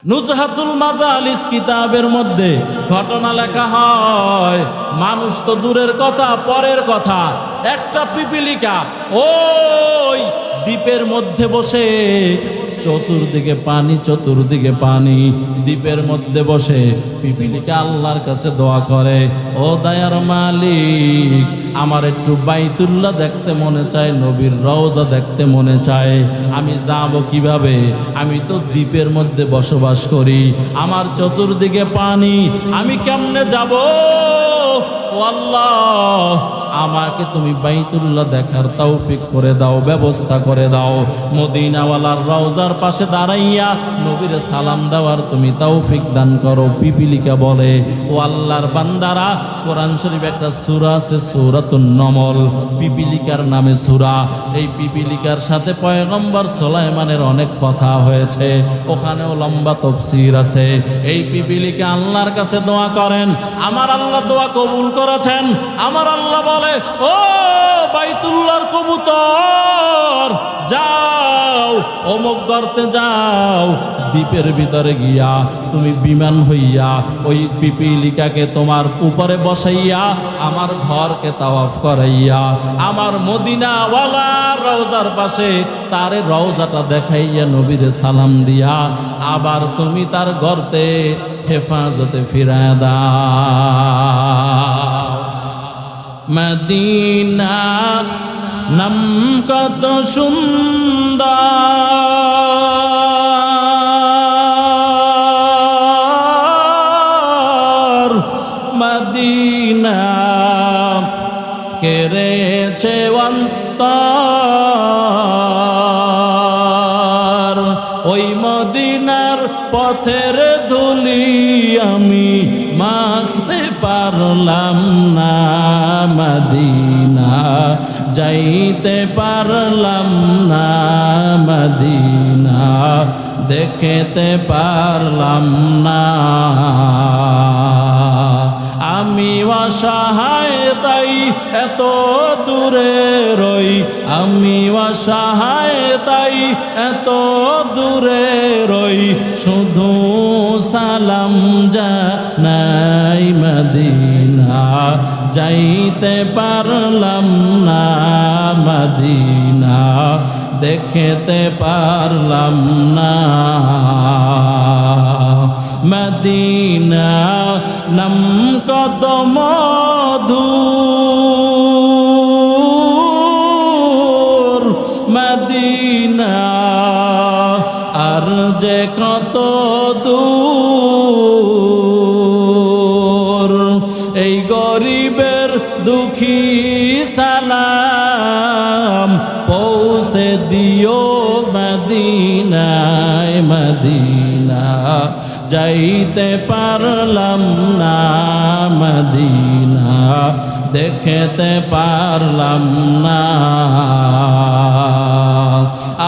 নুজহাতুল মাজালিস কিতাবের মধ্যে ঘটনা লেখা হয়। মানুষ তো দূরের কথা, পরের কথা, একটা পিপিলিকা ওই দ্বীপের মধ্যে বসে, চতুর্দিকে পানি, চতুর্দিকে পানি, দ্বীপের মধ্যে বসে পিপিলিকা আল্লাহর কাছে দোয়া করে, ও দয়ার মালিক, আমার একটু বাইতুল্লাহ দেখতে মনে চায়, নবীর রওজা দেখতে মনে চায়, আমি যাব কিভাবে? আমি তো দ্বীপের মধ্যে বসবাস করি, আমার চতুর্দিকে পানি, আমি কেমনে যাব? ও আল্লাহ, আমাকে তুমি বাইতুল্লাহ দেখার তৌফিক করে দাও, ব্যবস্থা করে দাও। মদিনাওয়ালার রওজার পাশে দাঁড়াইয়া নবীর সালাম দেওয়ার তুমি তৌফিক দান করো। পিপিলিকা বলে, ও আল্লাহর বান্দারা, কোরআন শরীফ একটা সূরা আছে, সূরাতুন নমল, পিপিলিকার নামে সূরা। এই পিপিলিকার সাথে পয়গম্বর সুলাইমানের অনেক কথা হয়েছে, ওখানেও লম্বা তাফসীর আছে। এই পিপিলিকা আল্লাহর কাছে দোয়া করেন, আমার আল্লাহ দোয়া কবুল করেছেন। আমার আল্লাহ বলে, ও বাইতুল্লাহর কবুতর, যাও অমুক গর্তে যাও, দ্বীপের ভিতরে গিয়া তুমি বিমান হইয়া ওই পিপিলিকাকে তোমার উপরে বসাইয়া আমার ঘরকে তাওয়াফ করাইয়া আমার মদিনাওয়ালার রওজার পাশে তারে রওজাটা দেখাইয়া নবীরে সালাম দিয়া আবার তুমি তার গর্তে হেফাজতে ফিরায় দাও। মদিনা নাম কত সুন্দর, মদিনা কেড়েছে অন্তর, ওই মদিনার পথের ধুলি আমি মাখতে পারলাম না, মদিনা যাইতে পারলাম না, মদিনা দেখতে পারলাম না। আমি অসহায় তাই এত দূরে রই, আমি অসহায় তাই এত দূরে রই, শুধু সালাম জানাই, মদিনা যাইতে পারলাম না, মদিনা দেখতে পারলাম না। মদিনা নাম কত মধুর, মদিনা আর যে কত দূর, এই গরিবের দুঃখী সালাম পৌঁছে দিও মদিনায়, মদিনা যাইতে পারলাম না, মদিনা দেখতে পারলাম না।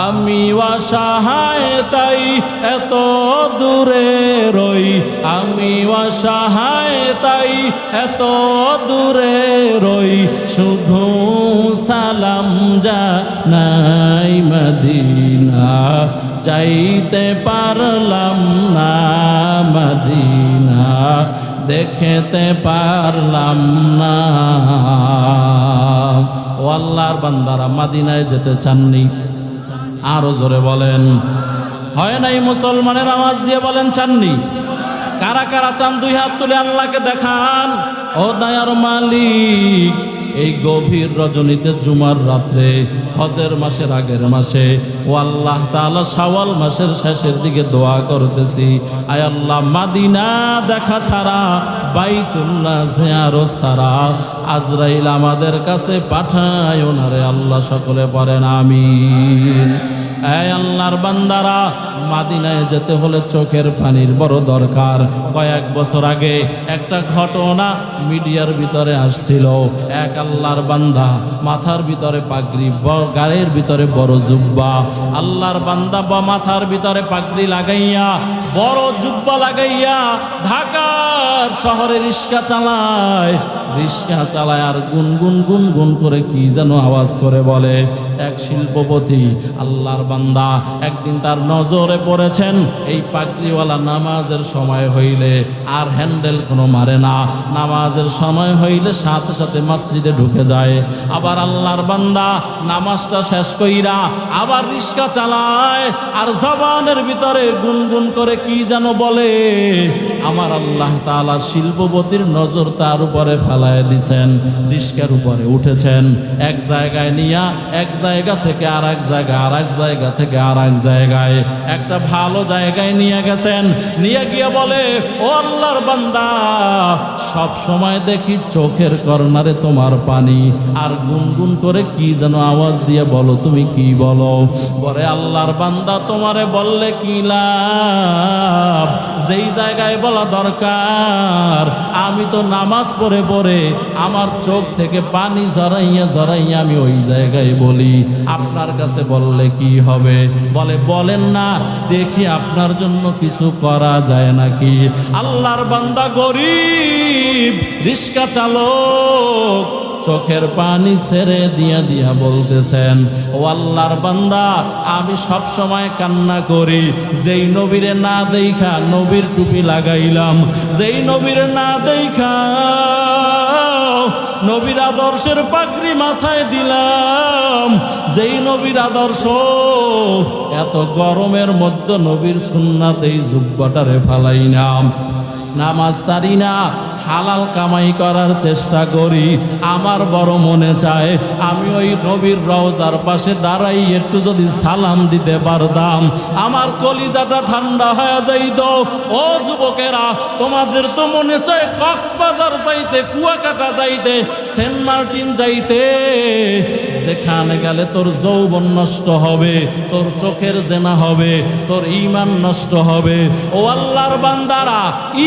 আমি অসহায় তাই এত দূরে রই, আমি অসহায় তাই এত দূরে রই, শুধু সালাম জানাই, মদিনা যাইতে পারলাম না, মদিনা দেখতে পারলাম না। ও আল্লাহর বান্দারা, মদিনায় যেতে চাননি? আরো জোরে বলেন। হয় নাই? মুসলমানের আওয়াজ দিয়ে বলেন চাননি? কারা কারা চান? দুই হাত তুলে আল্লাহকে দেখান। ও দয়ার মালিক, এই গভীর রজনীতে জুমার রাত্রে হজের মাসের আগের মাসে ও আল্লাহ তাআলা শাওয়াল মাসের শেষের দিকে দোয়া করতেছি, আয় আল্লাহ, মদিনা দেখা ছাড়া, বাইতুল্লাহ জিয়ারত ছাড়া আজরাইল আমাদের কাছে পাঠায় না রে আল্লাহ। সকলে পড়েন আমিন। এই আল্লাহর বান্দারা, মদিনায় যেতে হলে চোখের পানির বড় দরকার। কয়েক বছর আগে একটা ঘটনা মিডিয়ার ভিতরে আসছিল। এক আল্লাহর বান্দা, মাথার ভিতরে পাগড়ি, গায়ের ভিতরে বড় জুব্বা, আল্লাহর বান্দা মাথার ভিতরে পাগড়ি লাগাইয়া বড় জুব্বা লাগাইয়া ঢাকার শহরে রিক্সা চালায়, রিক্সা চালায় আর গুনগুন গুনগুন করে কি যেন আওয়াজ করে বলে। এক শিল্পপতি আল্লাহর বান্দা একদিন তার নজরে পড়েছেন, এই পাগড়িওয়ালা নামাজের সময় হইলে আর হ্যান্ডেল কোনো মারে না, নামাজের সময় হইলে সাথে সাথে মসজিদে ঢুকে যায়। আবার আল্লাহর বান্দা নামাজটা শেষ কইরা আবার রিক্সা চালায় আর জবানের ভিতরে গুনগুন করে কি যেন বলে। আমার আল্লাহ তাআলা শিল্পপতির নজর তার উপরে ফেলায় দিছেন, রিক্সার উপরে উঠেছেন, এক জায়গায় নিয়া এক জায়গা থেকে আর এক জায়গায়, আর এক জায়গা থেকে আর এক জায়গায় একটা ভালো জায়গায় নিয়ে গেছেন। নিয়ে গিয়ে বলে, ও আল্লাহর বান্দা, সব সময় দেখি চোখের কর্নারে তোমার পানি, আর গুনগুন করে কি যেন আওয়াজ দিয়ে বলো, তুমি কি বলো? বলে, আল্লাহর বান্দা তোমারে বললে কি লাভ, যেই জায়গায় বলা দরকার আমি তো নামাজ পড়ে পড়ে আমার চোখ থেকে পানি ঝরাইয়া ঝরাইয়া আমি ওই জায়গায় বলি, আপনার কাছে বললে কি হবে? বলে, বলেন না দেখি আপনার জন্য কিছু করা যায় নাকি। আল্লাহর বান্দা গরিব রিক্সা চালক চোখের পানি ছেড়ে দিয়া দিয়া বলতেছেন, ও আল্লাহর বান্দা, আমি সব সময় কান্না করি, যেই নবীরে না দেখা নবীর টুপি লাগাইলাম, যেই নবীরে না দেখা নবীর আদর্শের পাগড়ি মাথায় দিলাম, যেই নবীর আদর্শ, এত গরমের মধ্যে নবীর সুন্নাত এই জুব্বাটারে ফালাই না, নামাজ সারি না, হালাল কামাই করার চেষ্টা করি। আমার বড় মনে চায় আমি ওই নবীর রওজার পাশে দাঁড়াই একটু যদি সালাম দিতে পারতাম, আমার কলিজাটা ঠান্ডা হয়ে যাইত। ও যুবকেরা, তোমাদের তো মনে চায় কক্সবাজার যাইতে, কুয়াকাটা যাইতে, সেন্ট মার্টিন যাইতে, যেখানে গেলে তোর যৌবন নষ্ট হবে, তোর চোখের জেনা হবে, তোর ঈমান নষ্ট হবে। ও আল্লাহর বান্দারা,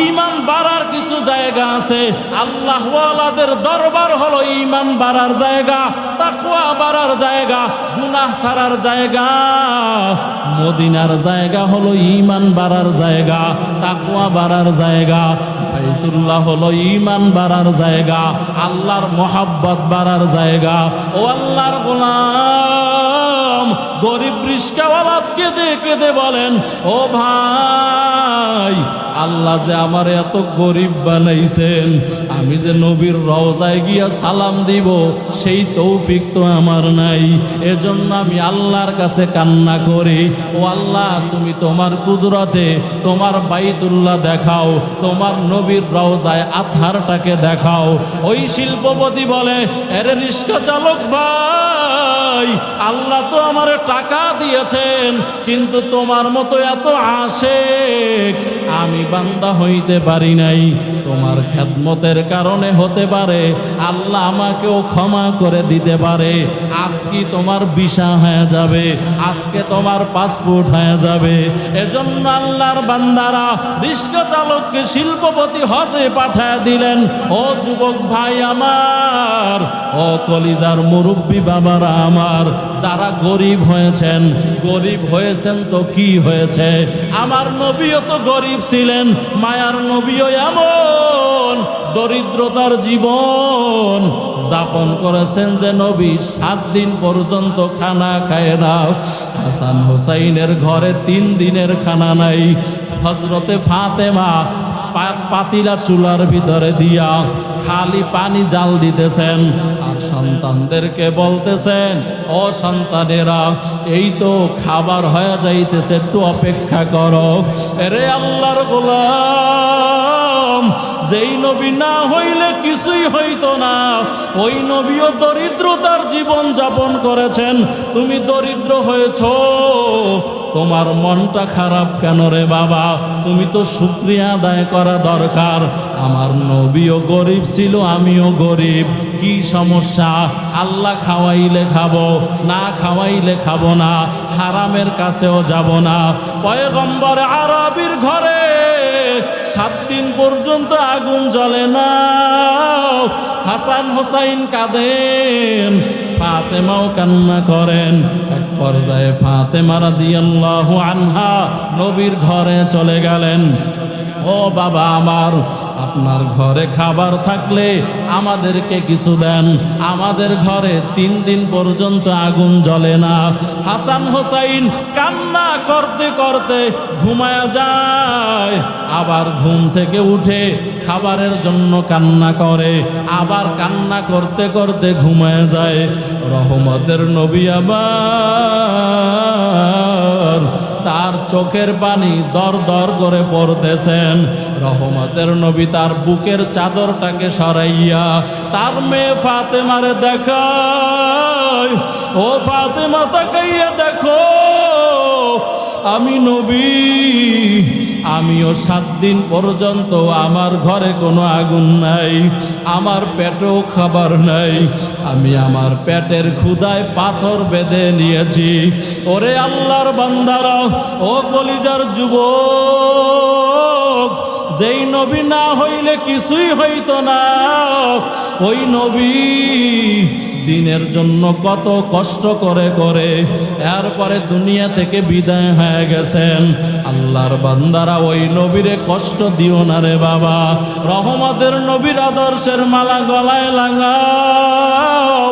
ঈমান বাড়ার কিছু জায়গা আছে। আল্লাহ ওয়ালাদের দরবার হলো ঈমান বাড়ার জায়গা, তাকওয়া বাড়ার জায়গা, গুনাহ ছাড়ার জায়গা। মদিনার জায়গা হলো ঈমান বাড়ার জায়গা, তাকওয়া বাড়ার জায়গা। বাইতুল্লাহ হলো ঈমান বাড়ার জায়গা, আল্লাহর মহাব্বত বাড়ার জায়গা। ও আল্লাহর গোলাম, গরিব রিস্কাওয়ালা কেঁদে কেঁদে বলেন, ও ভাই, আল্লাহ যে আমার এত গরিব বানাইছেন, আমি যে নবীর রওজায় গিয়া সালাম দিব সেই তৌফিক তো আমার নাই, এজন্য আমি আল্লাহর কাছে কান্না করি। ও আল্লাহ, তুমি তোমার কুদরতে তোমার বাইতুল্লাহ দেখাও, তোমার নবীর রওজায় আতহারটাকে দেখাও। ওই শিল্পপতি বলে, এরে রিক্সা চালক ভাই, আল্লাহ তো আমার টাকা দিয়েছেন, কিন্তু তোমার মতো এত আশেক আমি বান্দা হইতে পারি নাই। তোমার খেদমতের কারণে হতে পারে আল্লাহ আমাকেও ক্ষমা করে দিতে পারে। আজকে তোমার ভিসা হয়ে যাবে, আজকে তোমার পাসপোর্ট হয়ে যাবে। এজন্য আল্লাহর বান্দারা রিক্সা চালককে শিল্পপতি হজে পাঠায় দিলেন। ও যুবক ভাই আমার, ও কলিজার মুরব্বী বাবারা আমার, যারা গরিব হয়েছেন তো কি হয়েছে, আমার নবীও তো গরিব ছিলেন, মায়ার নবীও এমন দরিদ্রতার জীবন যাপন করেছেন যে নবী 7 দিন পর্যন্ত খানা খায় না। হাসান হোসাইনের ঘরে 3 দিনের খানা নাই। হযরতে ফাতেমা পাতিলা চুলার ভিতরে দিয়া খালি পানি জাল দিতেছেন, আর সন্তানদেরকে বলতেছেন, ও সন্তানেরা, এই তো খাবার হয়ে যাইতেছে, একটু অপেক্ষা করো। এরে আল্লাহর গোলাম, যেই নবী না হইলে কিছুই হইতো না, ওই নবীও দরিদ্রতার জীবন যাপন করেছেন। তুমি দরিদ্র হয়েছো, তোমার মনটা খারাপ কেন রে বাবা? তুমি তো শুকরিয়া আদায় করা দরকার। আমার নবীও গরিব ছিল, আমিও গরিব, কি সমস্যা? আল্লাহ খাওয়াইলে খাবো, না খাওয়াইলে খাবো না, হারামের কাছেও যাব না। পয়গম্বর আরবীর ঘরে 7 দিন পর্যন্ত আগুন জ্বলে না। হাসান হোসাইন কাঁদেন, ফাতেমাও কান্না করেন। এক পর্যায়ে ফাতেমা রাদিয়াল্লাহু আনহা নবীর ঘরে চলে গেলেন। ও বাবা আমার, আপনার ঘরে খাবার থাকলে আমাদেরকে কিছু দেন, আমাদের ঘরে 3 দিন পর্যন্ত আগুন জ্বলে না। হাসান হোসাইন কান্না করতে করতে ঘুমায়া যায়, আবার ঘুম থেকে উঠে খাবারের জন্য কান্না করে, আবার কান্না করতে করতে ঘুমায় যায়। রহমতের নবী আবার তার চোখের পানি দর দর করে পড়তেছেন। রহমতের নবী তার বুকের চাদরটাকে সরাইয়া তার মেয়ে ফাতেমারে দেখায়, ও ফাতেমা তাকাইয়া দেখো, আমি নবী, আমিও 7 দিন পর্যন্ত আমার ঘরে কোনো আগুন নাই, আমার পেটেও খাবার নাই, আমি আমার পেটের ক্ষুধায় পাথর বেঁধে নিয়েছি। ওরে আল্লাহর বান্দারা, ও কলিজার যুবক, যেই নবী না হইলে কিছুই হইতো না, ওই নবী দিনের জন্য কত কষ্ট করে করে এরপরে দুনিয়া থেকে বিদায় হয়ে গেছেন। আল্লাহর বান্দারা, ওই নবীরে কষ্ট দিও না রে বাবা। রহমতের নবীর আদর্শের মালা গলায় লাগাও।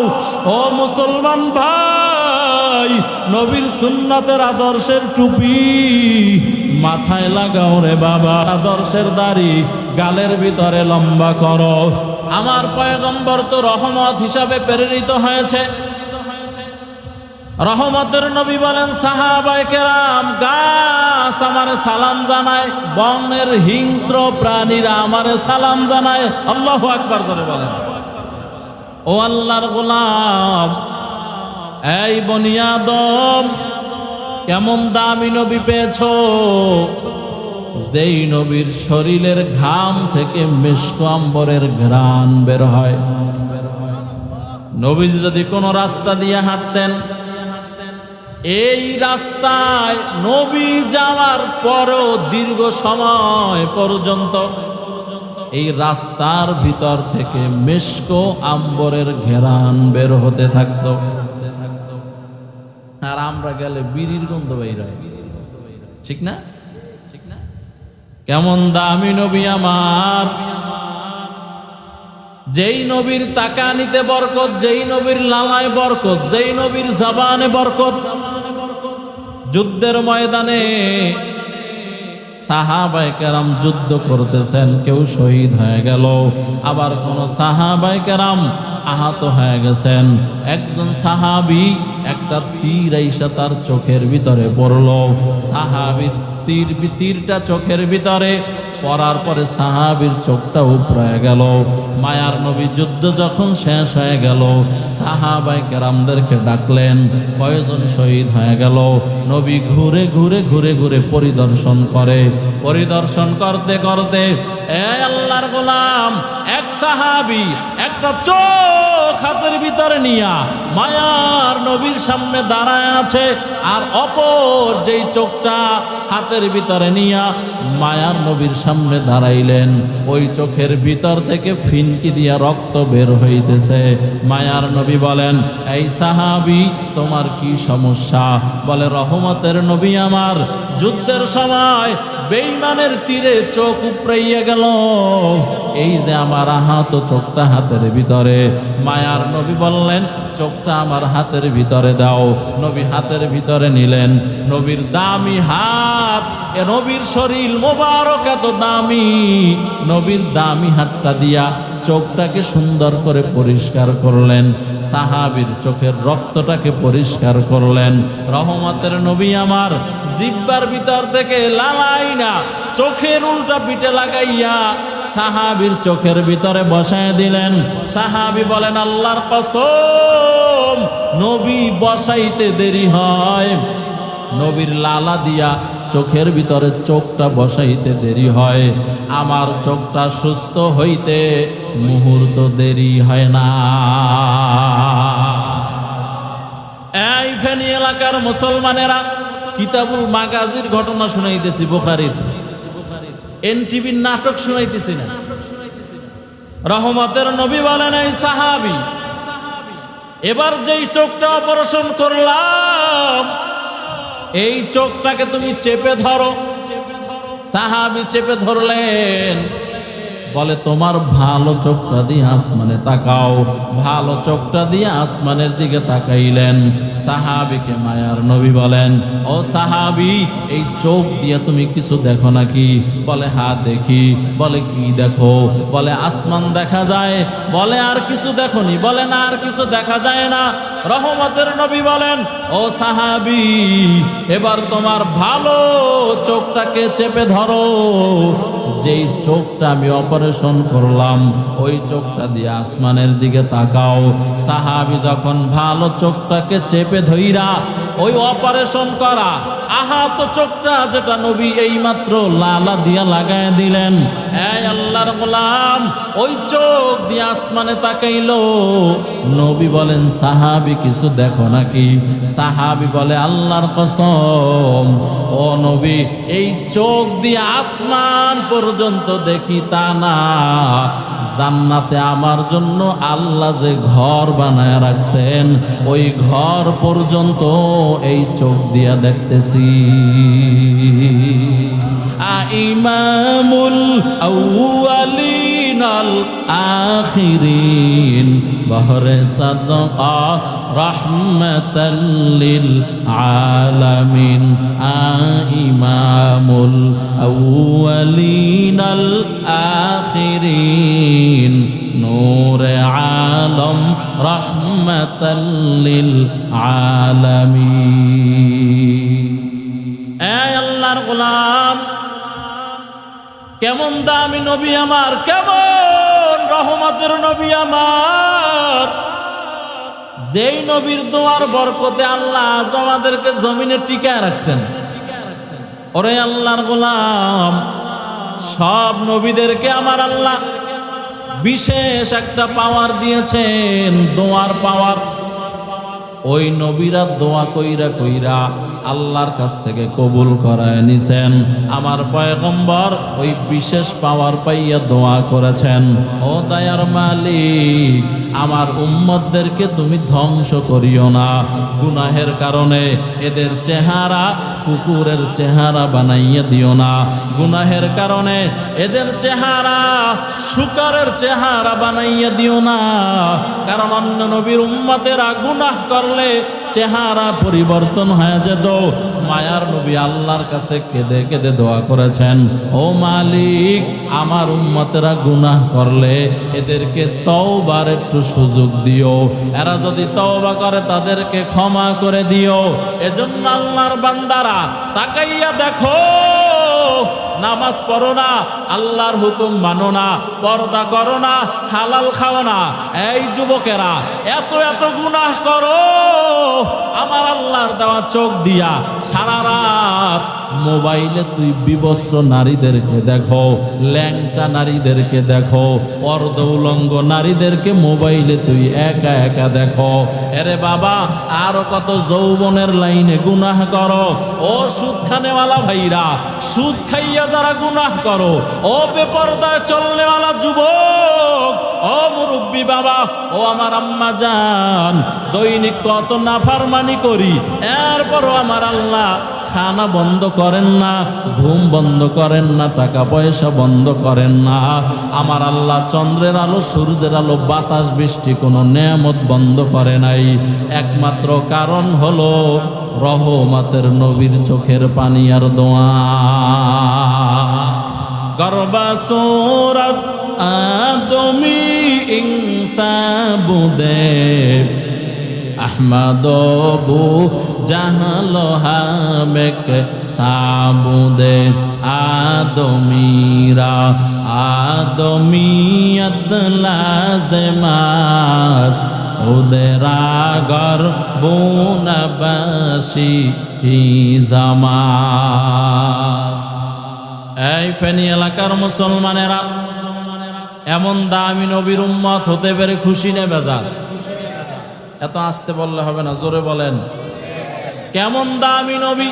ও মুসলমান ভাই, নবীর সুন্নাতের আদর্শের টুপি মাথায় লাগাও রে বাবা। আদর্শের দাড়ি গালের ভিতরে লম্বা করো। আমার পয়গম্বর তো রহমত হিসাবে প্রেরিত হয়েছে। রহমতের নবী বলেন, সাহাবায়ে কেরাম, গাছ আমারে সালাম জানায়, বনের হিংস্র প্রাণীরা আমারে সালাম জানায়। আল্লাহু আকবার জোরে বলেন। ও আল্লাহর গোলাম, এই বনি আদম, কেমন দামি নবী পেয়েছো, যেই নবীর শরীরের ঘাম থেকে মিশক আম্বরের ঘ্রাণ বের হয়। নবীজি যদি কোনো রাস্তা দিয়ে হাঁটতেন, এই রাস্তায় নবী যাওয়ার পরও দীর্ঘ সময় পর্যন্ত এই রাস্তার ভিতর থেকে মিশক আম্বরের ঘ্রাণ বের হতে থাকত। আর আমরা গেলে বিড়ির গন্ধ বের হয়, ঠিক না? কেমন দামি নবী আমার, যেই নবীর তাকানিতে বরকত, যেই নবীর লালায় বরকত, যেই নবীর জবানে বরকত। যুদ্ধের ময়দানে সাহাবায়ে কেরাম যুদ্ধ করতেছেন, কেউ শহীদ হয়ে গেল, আবার কোন সাহাবায়ে কেরাম আহত হয়ে গেছেন। একজন সাহাবী একটা তীর আইসা তার চোখের ভিতরে পড়লো। সাহাবীর তীরটা চোখের ভিতরে পড়ার পরে সাহাবীর চোখটা উপড়ে গেল। মায়ার নবী যুদ্ধ যখন শেষ হয়ে গেল, সাহাবায়ে কেরামদেরকে ডাকলেন, কয়জন শহীদ হয়ে গেল। নবী ঘুরে ঘুরে ঘুরে ঘুরে পরিদর্শন করে। পরিদর্শন করতে করতে, এ আল্লাহর গোলাম, এক সাহাবী একটা চোখ হাতের ভিতরে নিয়া মায়ার নবীর সামনে দাঁড়ায় আছে, আর অপর যেই চোখটা হাতের ভিতরে নিয়া মায়ার নবীর সামনে দাঁড়াইলেন, ওই চোখের ভিতর থেকে ফিনকি দিয়া রক্ত বের হইতেছে। মায়ার নবী বলেন, এই সাহাবী, তোমার কি সমস্যা? বলে, রহমতের নবী আমার, যুদ্ধের সময় বেঈমানের তীরে চোখ উপড়াইয়া গেল, এই যে আমার আহত চোখটা হাতের ভিতরে। মায়ার নবী বললেন, চোখটা আমার হাতের ভিতরে দাও। নবী হাতের ভিতরে নিলেন। নবীর দামি হাত, এ নবীর শরীর মোবারক এত দামি, নবীর দামি হাতটা দিয়া চোখটাকে সুন্দর করে পরিষ্কার করলেন, সাহাবীর চোখের রক্তটাকে পরিষ্কার করলেন। রহমতের নবী আমার জিহ্বার ভিতর থেকে লালাইনা চোখের উল্টা পিঠে লাগাইয়া সাহাবীর চোখের ভিতরে বসায় দিলেন। সাহাবী বলেন, আল্লাহর কসম, নবী বসাইতে দেরি হয়, নবীর লালা দিয়া চোখের ভিতরে চোখটা বসাইতে দেরি হয়, আমার চোখটা সুস্থ হইতে মুহূর্ত দেরি হয় না। এই ফেনী এলাকার মুসলমানেরা, কিতাবুল মাগাজির ঘটনা শুনাইতেছি, বুখারীর, এনটিভির নাটক শুনাইতেছি না। রহমতের নবী বলেন, এই সাহাবী, এবার যেই চোখটা অপারেশন করলাম এই চোখটাকে তুমি চেপে ধরো। সাহাবী চেপে ধরলেন, বলে তোমার ভালো চোখটা দিয়ে আসমানে তাকাও। ভালো চোখটা দিয়ে আসমানের দিকে তাকাইলেন। সাহাবীকে মায়ার নবী বলেন, ও সাহাবী, এই চোখ দিয়ে তুমি কিছু দেখো নাকি? বলে হ্যাঁ দেখি। বলে কি দেখো? বলে আসমান দেখা যায়। বলে আর কিছু দেখনি? বলে না, আর কিছু দেখা যায় না। রহমতের নবী বলেন, ও সাহাবী, এবার তোমার ভালো চোখটাকে চেপে ধরো। যেই চোখটা আমি অপারেশন করলাম ওই চোখটা দিয়ে আসমানের দিকে তাকাও। সাহাবী যখন ভালো চোখটাকে চেপে ধইরা ওই অপারেশন করা আহাত চোখটা, যেটা নবী এইমাত্র লালা দিয়া লাগায় দিলেন, এই আল্লাহর গোলাম ওই চোখ দিয়ে আসমানে তাকাইলো। নবী বলেন, সাহাবী কিছু দেখো নাকি? সাহাবী বলে, আল্লাহর কসম ও নবী, এই চোখ দিয়ে আসমান পর্যন্ত দেখি তা না, জান্নাতে আমার জন্য আল্লাহ যে ঘর বানায় রাখছেন ওই ঘর পর্যন্ত এই চোখ দিয়া দেখতেছি। ইমামুল আউয়ালিন আল আখিরিন বহরে সাদকা রাহমাতাল লিল আলামিন। ইমামুল আউয়ালিন আল আখিরিন নূরে আলম রাহমাতাল লিল আলামিন। এই আল্লাহর গোলাম, কেমন দামি নবী আমার, কেমন রহমতের নবী আমার, যেই নবীর দোয়ার বরকতে আল্লাহ আজ আমাদেরকে জমিনে টিকায় রাখছেন। ওরে আল্লাহর গোলাম, সব নবীদেরকে আমার আল্লাহ বিশেষ একটা পাওয়ার দিয়েছেন, দোয়ার পাওয়ার। ওই নবীরা দোয়া কইরা কইরা আল্লাহর কাছ থেকে কবুল করায় নিছেন। আমার পয়গম্বর ওই বিশেষ পাওয়ার পাইয়া দোয়া করেছেন, ও দয়ার মালিক, আমার উম্মতদেরকে তুমি ধ্বংস করিও না। গুনাহের কারণে এদের চেহারা কুকুরের চেহারা বানাইয়া দিও না। গুনাহের কারণে এদের চেহারা শুকরের চেহারা বানাইয়া দিও না। কারণ অন্য নবীর উম্মতেরা গুনাহ করলে চেহারা পরিবর্তন হয়ে যেত। মায়ার নবী আল্লাহর কাছে কেঁদে কেঁদে দোয়া করেছেন, ও মালিক, আমার উম্মতেরা গুনাহ করলে এদেরকে তওবার একটু সুযোগ দিও। এরা যদি তওবা করে তাদেরকে ক্ষমা করে দিও। এজন্য আল্লাহর বান্দারা তাকাইয়া দেখো, নামাজ পড়ো না, আল্লাহর হুকুম মানো না, পর্দা করো না, হালাল খাও না। এই যুবকেরা এত এত গুনাহ করো, আমার আল্লাহর দেওয়া চোখ দিয়া সারা রাত মোবাইলে তুই বিবস্ত্র নারীদেরকে দেখো, ল্যাংটা নারীদেরকে দেখো, অর্ধ উলঙ্গ নারীদেরকে মোবাইলে তুই একা একা দেখো। এরে বাবা, আরো কত যৌবনের লাইনে গুনাহ করো। ও সুদ খানেওয়ালা ভাইরা, সুদ খাইয়া যারা গুনাহ করো, ও বেপরদায় চলনেওয়ালা যুবক, ও মুরব্বী বাবা, ও আমার আম্মা জান, দৈনিক কত নাফরমানি করি, এরপরও আমার আল্লাহ খানা বন্ধ করেন না, ঘুম বন্ধ করেন না, টাকা পয়সা বন্ধ করেন না। আমার আল্লাহ চন্দ্রের আলো, সূর্যের আলো, বাতাস, বৃষ্টি কোনো নেয়ামত বন্ধ করে নাই। একমাত্র কারণ হলো রহমতের নবীর চোখের পানি আর দোয়া। গর্বা সূরাত আদমি ইনসাবুদেব আহমদ বু জাহাল হামেক সাবুদে আদমিরা আদমিয়ত লাজমাস ওদেরা গর্বুনবাসী জামাস। এই ফেনী এলাকার মুসলমানেরা, এমন দামি নবীর উম্মত হতে পেরে খুশি নে বেজার? এত আসতে বললে হবে না, জোরে বলেন। কেমন দামি নবী!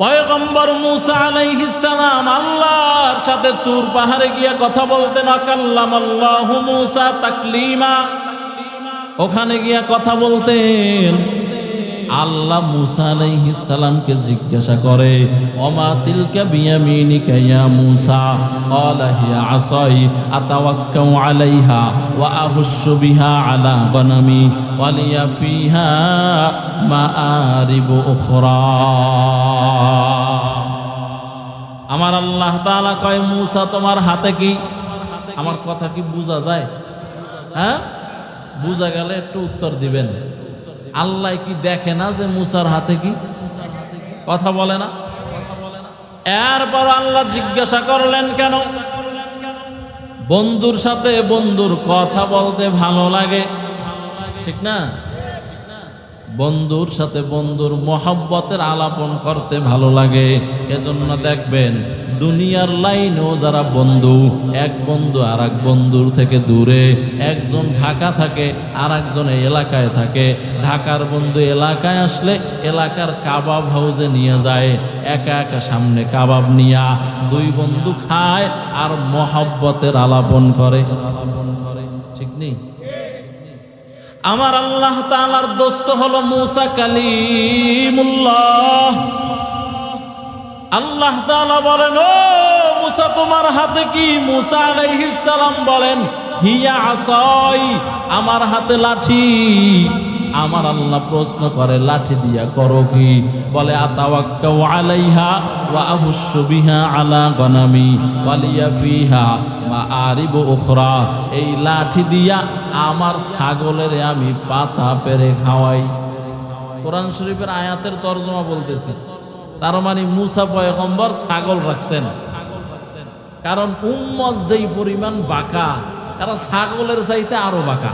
পয়গম্বর মূসা আলাইহিস সালাম আল্লাহর আল্লাহর সাথে তুর পাহাড়ে গিয়ে কথা বলতেন। আকাল্লামাল্লাহু মূসা তাকলিমা, ওখানে গিয়ে কথা বলতেন। আল্লাহ মূসা আলাইহিস সালামকে জিজ্ঞাসা করে, ওমা তিলকা বিয়ামিনিকা ইয়া মূসা, ক্বালা হিয়া আসাই আতাওয়াক্কাউ আলাইহা ওয়া আহুশশু বিহা আলা গনামি ওয়া লিয়া ফিহা মাআরিবু উখরা। আমার আল্লাহ তাআলা কয়, মূসা তোমার হাতে কি? আমার কথা কি বোঝা যায়? হ্যাঁ, বোঝা গেলে একটু উত্তর দিবেন। আল্লাহ কি দেখে না যে মূসার হাতে কি? কথা বলে না? এরপর আল্লাহ জিজ্ঞাসা করলেন, কেন? বন্ধুর সাথে বন্ধুর কথা বলতে ভালো লাগে, ঠিক না? বন্ধুর সাথে বন্ধুর মহব্বতের আলাপন করতে ভালো লাগে। এজন্য দেখবেন দুনিয়ার লাইনেও যারা বন্ধু, এক বন্ধু আর এক বন্ধুর থেকে দূরে, একজন ঢাকা থাকে আর একজন এলাকায় থাকে। ঢাকার বন্ধু এলাকায় আসলে এলাকার কাবাব হাউসে নিয়ে যায়, একা একা সামনে কাবাব নিয়া দুই বন্ধু খায় আর মহব্বতের আলাপন করে, ঠিক নেই? আমার আল্লাহ তাআলার দোস্ত হলো মূসা কালিমুল্লাহ। আল্লাহ তাআলা বলেন, ও মূসা তোমার হাতে কি? মূসা আলাইহিস সালাম বলেন, হিয়া আসাই, আমার হাতে লাঠি। আমার আল্লাহ প্রশ্ন করে, লাঠি দিয়া করো কি? বলে আতাওয়াক্কাউ আলাইহা ওয়া আহুশশু বিহা আলা গনামি ওয়া লিয়া ফিহা মাআরিবু উখরা। এই লাঠি দিয়া আমার ছাগলের আমি পাতা পেরে খাওয়াই। কোরআন শরীফের আয়াতের তরজমা বলতেছি। তার মানে মূসা পয়গম্বর ছাগল রাখছেন, কারণ উম্মত যেই পরিমাণ বাঁকা, এরা ছাগলের চাইতে আরো বাঁকা।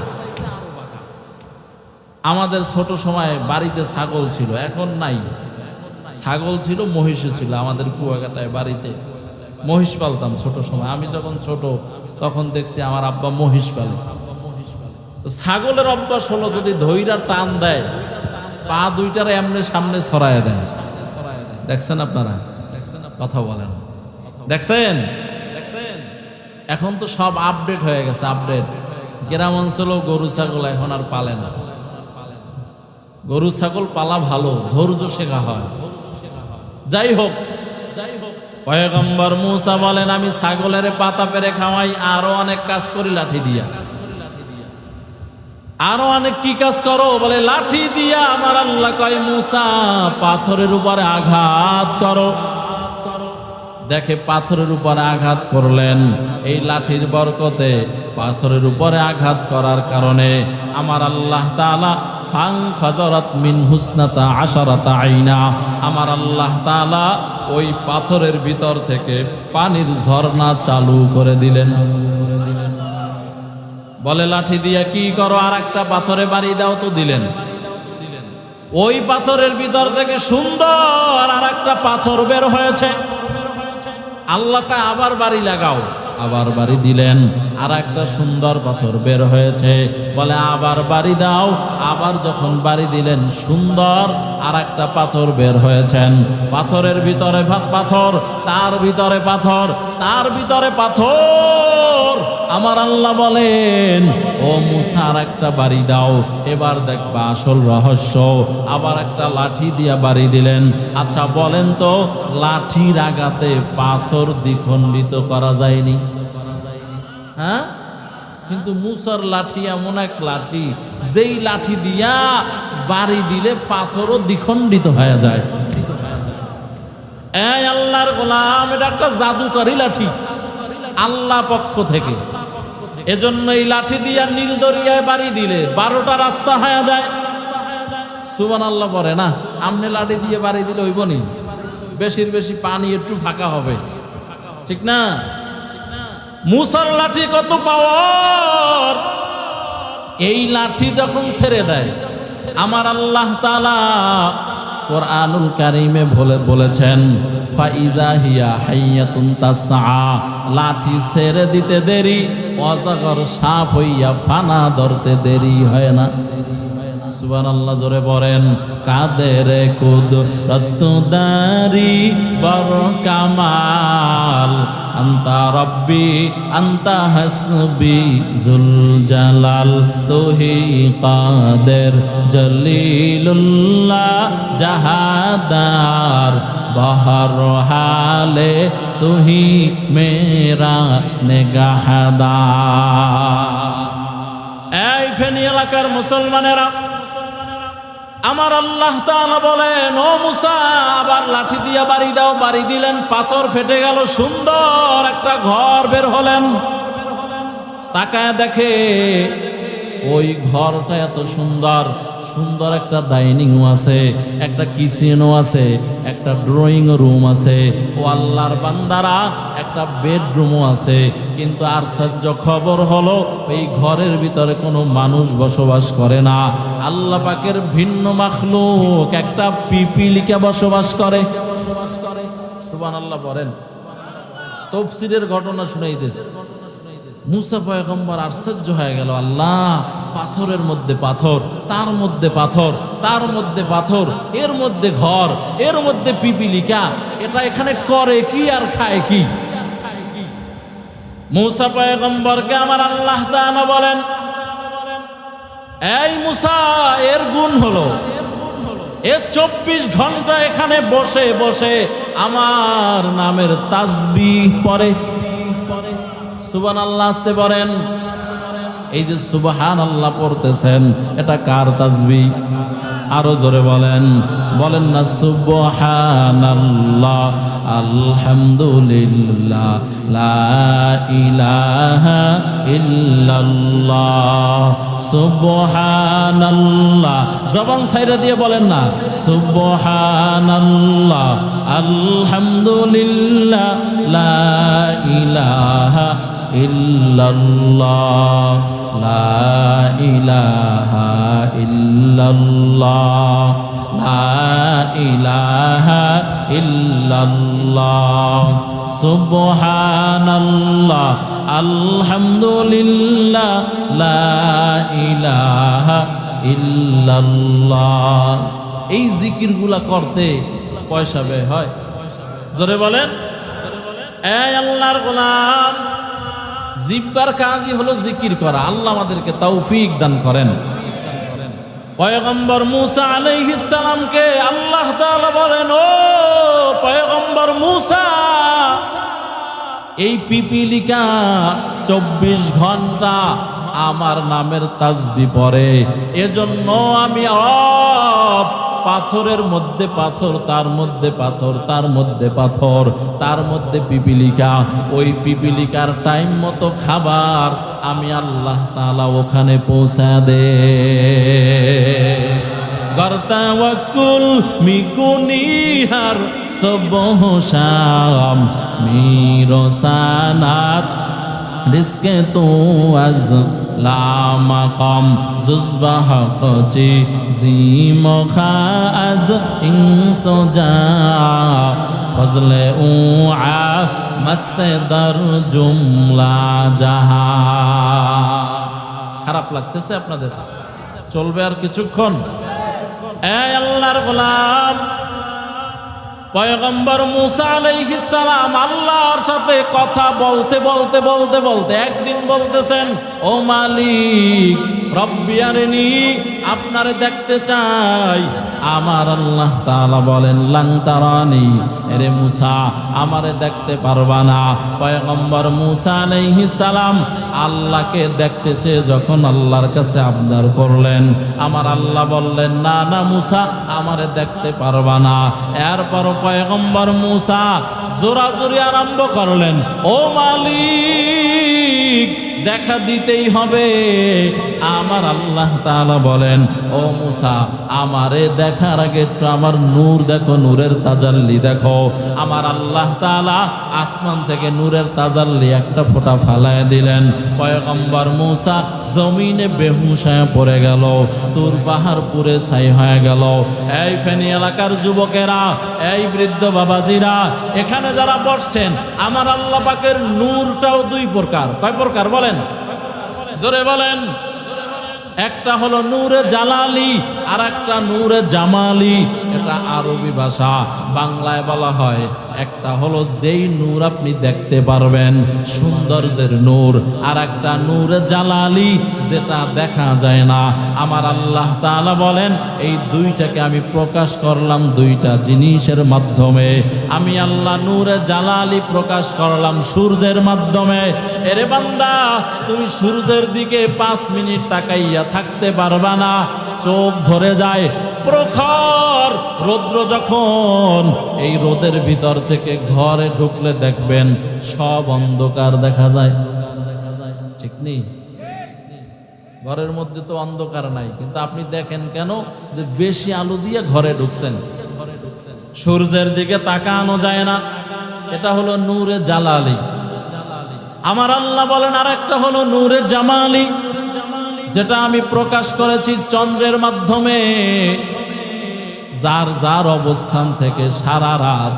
আমাদের ছোট সময় বাড়িতে ছাগল ছিল, এখন নাই। ছাগল ছিল, মহিষও ছিল। আমাদের কুয়াকাটায় বাড়িতে মহিষ পালতাম ছোট সময়। আমি যখন ছোট তখন দেখছি আমার আব্বা মহিষ পালে। তো ছাগলের অভ্যাস হলো, যদি ধইরা টান দেয় পা দুইটার এমনি সামনে ছড়ায় দেয়। দেখছেন আপনারা? কথা বলেন, দেখছেন? এখন তো সব আপডেট হয়ে গেছে, আপডেট। গ্রাম অঞ্চলেও গরু ছাগল এখন আর পালে না। গরু ছাগল পালা ভালো, ধৈর্য শেখা হয়। যাই হোক, পয়গম্বর মূসা বলেন, আমি ছাগলের পাতা পেরে খাওয়াই, আরো অনেক কাজ করি লাঠি দিয়া। আরো অনেক কি কাজ করো? বলে লাঠি দিয়া। আমার আল্লাহ কয়, মূসা পাথরের উপরে আঘাত করো। দেখে পাথরের উপরে আঘাত করলেন, এই লাঠির বরকতে পাথরের উপরে আঘাত করার কারণে আমার আল্লাহ তাআলা ফাজারাত মিন হুসনাতা আশারাতা আইনা, আমার আল্লাহ তাআলা ওই পাথরের ভিতর থেকে পানির ঝর্ণা চালু করে দিলেন। বলে লাঠি দিয়া কি করো? আর একটা পাথরে বাড়ি দাও তো। দিলেন। ওই পাথরের ভিতর থেকে সুন্দর আর একটা পাথর বের হয়েছে। আল্লাহকে আবার বাড়ি লাগাও, আবার বাড়ি দিলেন, আর একটা সুন্দর পাথর বের হয়েছে। বলে আবার বাড়ি দাও, আবার যখন বাড়ি দিলেন সুন্দর আর একটা পাথর বের হয়েছেন। পাথরের ভিতরে পাথর, তার ভিতরে পাথর, তার ভিতরে পাথর। আমার আল্লাহ বলেন, ও মূসা আর একটা বাড়ি দাও, এবার দেখবা আসল রহস্য। আবার একটা লাঠি দিয়া বাড়ি দিলেন। আচ্ছা বলেন তো, লাঠির আঘাতে পাথর দ্বিখণ্ডিত করা যায়নি? হ্যাঁ, কিন্তু মূসার লাঠি এমন এক লাঠি, যেই লাঠি দিয়া বাড়ি দিলে পাথরও দ্বিখণ্ডিত হয়ে যায়। এই আল্লাহর গোলাম, এটা একটা জাদুকরী লাঠি আল্লাহ পক্ষ থেকে। এজন্য এই লাঠি দিয়া নীল দরিয়ায় বাড়ি দিলে 12টা রাস্তা হয়ে যায়। সুবহানাল্লাহ পড়ে না? আমনে লাঠি দিয়ে বাড়ি দিলে হইব নি? বেশির বেশি পানি একটু ফাঁকা হবে, ঠিক না? মূসার লাঠি কত পাওয়ার! এই লাঠি যখন ছেড়ে দেয়, আমার আল্লাহ তাআলা কোরআনুল কারীমে বলেছেন, ফাইজা হিয়া হাইয়াতুন তাসআ, লাঠি ছেড়ে দিতে দেরি, অজগর সাপ হইয়া ফানা ধরতে দেরি হয় না। সুবহানাল্লাহ, জোরে বলেন। কাদের কুদরত দারি বড় কামাল, আন্তা রব্বি আন্তা হাসবি জুল জালাল তুহি কাদের জলিলুল্লাহ জাহাদার বহর হালে তুহি মেরা নেগাহদার। এই ফেনী এলাকার মুসলমানেরা, আমার আল্লাহ তাআলা বলেন, ও মুসা আবার লাঠি দিয়া বাড়ি দাও। বাড়ি দিলেন, পাথর ফেটে গেল, সুন্দর একটা ঘর বের হলেন। তাকায় দেখে ওই ঘরটা এত সুন্দর, সুন্দর একটা ডাইনিংও আছে, একটা কিচেনও আছে, একটা ড্রয়িং রুম আছে, ও আল্লাহর বান্দারা একটা বেডরুমও আছে। কিন্তু আশ্চর্য খবর হলো এই ঘরের ভিতরে কোনো মানুষ বসবাস করে না। আল্লাহ পাকের ভিন্ন মাখলুক একটা পিপিলিকা বসবাস করে। সুবহানাল্লাহ বলেন। তাফসীরের ঘটনা শুনাইতেছে। মুসা পয়গম্বর আশ্চর্য হয়ে গেল, আল্লাহ পাথরের মধ্যে পাথর, তার মধ্যে পাথর, তার মধ্যে পাথর, এর মধ্যে ঘর, এর মধ্যে পিপিলিকা, এটা এখানে করে কি আর খায় কি? মুসা পয়গম্বরকে আমার আল্লাহ তাআলা বলেন, এই মুসা, এর গুণ হলো এ 24 ঘন্টা এখানে বসে বসে আমার নামের তাসবিহ পড়ে। সুবহানাল্লাহ আসতে বলেন। এই যে সুবহানাল্লাহ পড়তেছেন, এটা কার তাসবিহ? আরো জোরে বলেন, বলেন না সুবহানাল্লাহ আলহামদুলিল্লাহ লা ইলাহা ইল্লাল্লাহ সুবহানাল্লাহ। জবান ছাইরা দিয়ে বলেন না সুবহানাল্লাহ আলহামদুলিল্লাহ লা ইলাহা ইল্লাল্লাহ লা ইলাহা ইল্লাল্লাহ লা ইলাহা ইল্লাল্লাহ সুবহানাল্লাহ আলহামদুলিল্লাহ লা ইলাহা ইল্লাল্লাহ। এই জিকিরগুলা করতে পয়সা ব্যয় হয়? জোরে বলেন। এই আল্লাহর গোলাম, জিব্বার কাজই হলো জিকির করা। আল্লাহ আমাদেরকে তৌফিক দান করেন। পয়গম্বর মুসা আলাইহিস সালামকে আল্লাহ তাআলা বলেন, ও পয়গম্বর মুসা, এই পিপিলিকা 24 ঘন্টা আমার নামের তাসবিহ পড়ে, এজন্য আমি পাথরের মধ্যে পাথর, তার মধ্যে পাথর, তার মধ্যে পাথর, তার মধ্যে পিপিলিকা, ওই পিপিলিকার টাইম মতো খাবার আমি আল্লাহ তাআলা ওখানে পৌঁছা দে। গর্তাওয়াকুল মিকুনিহার সবহ শাম মিরসানাত রিস্কে তো আজ লামাকাম জুজবাহ কচি জিমখা আজ ইনসোজা ফজলে উআ মস্তে দর জুমলা জাহা। খারাপ লাগতেছে আপনাদের? চলবে আর কিছুক্ষণ? এই আল্লাহর গোলাম পয়গম্বর মুসা আলাইহিস সালাম আল্লাহর সাথে কথা বলতে বলতে বলতে বলতে একদিন বলতেছেন, ও মালিক রব্বি আরিনি, আপনারে দেখতে চাই। আমার আল্লাহ তাআলা বলেন, লান তারানি, এরে মুসা আমারে দেখতে পারবা না। পয়গম্বর মুসা আলাইহিস সালাম আল্লাহকে দেখতে চেয়ে যখন আল্লাহর কাছে আবদার করলেন, আমার আল্লাহ বললেন, না না মুসা, আমারে দেখতে পারবা না। এরপর পয়গম্বর মুসা জোরাজুরি আরম্ভ করলেন, ও মালিক দেখা দিতেই হবে। আমার আল্লাহ তাআলা বলেন, ও মুসা আমারে দেখার আগে একটু আমার নূর দেখো, নূরের তাজাল্লি দেখো। আমার আল্লাহ তাআলা আসমান থেকে নূরের তাজাল্লি একটা ফোঁটা ফালায় দিলেন। পয়গম্বর মুসা জমিনে বেহুশ হয়ে পড়ে গেল, তুর পাহাড় পুরে ছাই হয়ে গেল। এই ফেনী এলাকার যুবকেরা, এই বৃদ্ধ বাবাজিরা, এখানে যারা বসছেন, আমার আল্লাহ পাকের নূরটাও দুই প্রকার। কয় প্রকার বলেন? জোরে বলেন। একটা হলো নূরে জালালি, আর একটা নূরে জামালি। এটা আরবি ভাষা, বাংলায় বলা হয় একটা হলো যেই নূর আপনি দেখতে পারবেন সৌন্দর্যের নূর, আর একটা নূর জালালি যেটা দেখা যায় না। আমার আল্লাহ তাআলা বলেন এই দুইটাকে আমি প্রকাশ করলাম দুইটা জিনিসের মাধ্যমে। আমি আল্লাহ নূরে জালালি প্রকাশ করলাম সূর্যের মাধ্যমে। এরে বান্দা, তুমি সূর্যের দিকে 5 মিনিট তাকাইয়া থাকতে পারবা না, চোখ ধরে যায়। প্রখর রৌদ্র যখন, এই রোদের ভিতর থেকে ঘরে ঢুকলে দেখবেন সব অন্ধকার দেখা যায়, ঠিক নেই? ঘরের মধ্যে তো অন্ধকার নাই, কিন্তু আপনি দেখেন কেন যে বেশি আলো দিয়ে ঘরে ঢুকছেন। সূর্যের দিকে তাকানো যায় না, এটা হলো নূরে জালালি। আমার আল্লাহ বলেন আর একটা হলো নূরে জামালি, যেটা আমি প্রকাশ করেছি চন্দ্রের মাধ্যমে। যার যার অবস্থান থেকে সারা রাত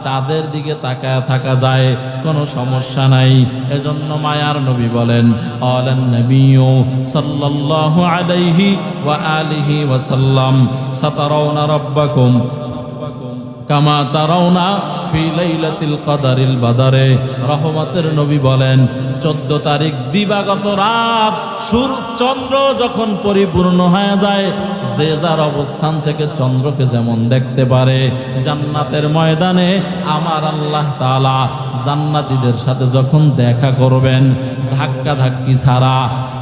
চাঁদের দিকে তাকায় থাকা যায়, কোনো সমস্যা নাই। এজন্য মায়ার নবী বলেন আলান নবিয়্যু সাল্লাল্লাহু আলাইহি ওয়া আলিহি ওয়া সাল্লাম সাতারাউনা রাব্বাকুম কামা তারাউনা ফি লাইলাতিল কদরিল বাদরে। রহমতের নবী বলেন 14 তারিখ দিবাগত রাত চন্দ্র যখন পরিপূর্ণ হয়ে যায়, যে যার অবস্থান থেকে চন্দ্রকে যেমন দেখতে পারে, জান্নাতের ময়দানে আমার আল্লাহ তাআলা জান্নাতীদের সাথে যখন দেখা করবেন, ধাক্কা ধাক্কি ছাড়া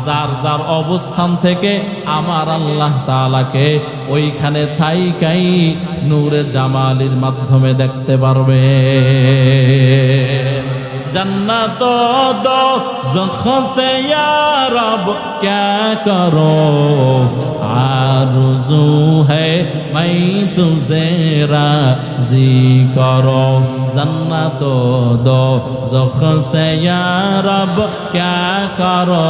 যার যার অবস্থান থেকে আমার আল্লাহ তাআলাকে ওইখানে থাইকাই নূরে জামালির মাধ্যমে দেখতে পারবে। जन्नत दो ज़ख से या रब क्या करो, आरज़ू है मैं तुझे राज़ी करो। जन्नत दो ज़ख से या रब क्या करो,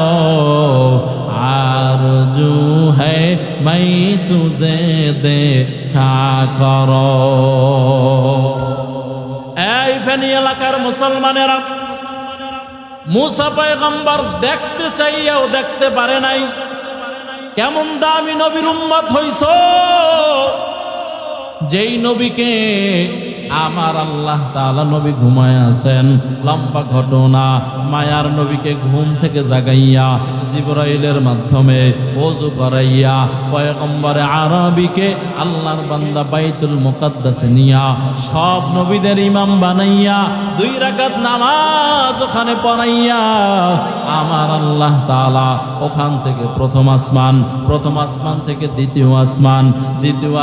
आरज़ू है मैं तुझे देखा करो। এই ফেনী এলাকার মুসলমানেরা, মুসা পয়গম্বর দেখতে চাইয়াও দেখতে পারে নাই। কেমন দামি নবীর উম্মত হইছো, যেই নবীকে আমার আল্লাহ তাআলা নবী ঘুমায় আছেন। লম্বা ঘটনা, মায়ার নবীকে ঘুম থেকে জাগাইয়া জিবরাইলের মাধ্যমে ওযু করাইয়া পয়গম্বরে আরবিকে আল্লাহর বান্দা বাইতুল মুকাদ্দাসে নিয়া সব নবীদের ইমাম বানাইয়া 2 রাকাত নামাজ ওখানে পড়াইয়া আমার আল্লাহ তাআলা ওখান থেকে প্রথম আসমান থেকে দ্বিতীয়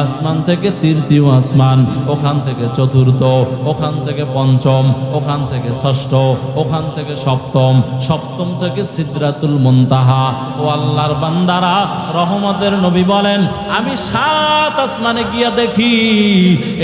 আসমান থেকে তৃতীয় আসমান, ওখান থেকে চতুর্থ, ওখান থেকে পঞ্চম, ওখান থেকে ষষ্ঠ, ওখান থেকে সপ্তম থেকে সিদরাতুল মুনতাহা। ও আল্লাহর বান্দারা, রহমতের নবী বলেন আমি 7 আসমানে গিয়া দেখি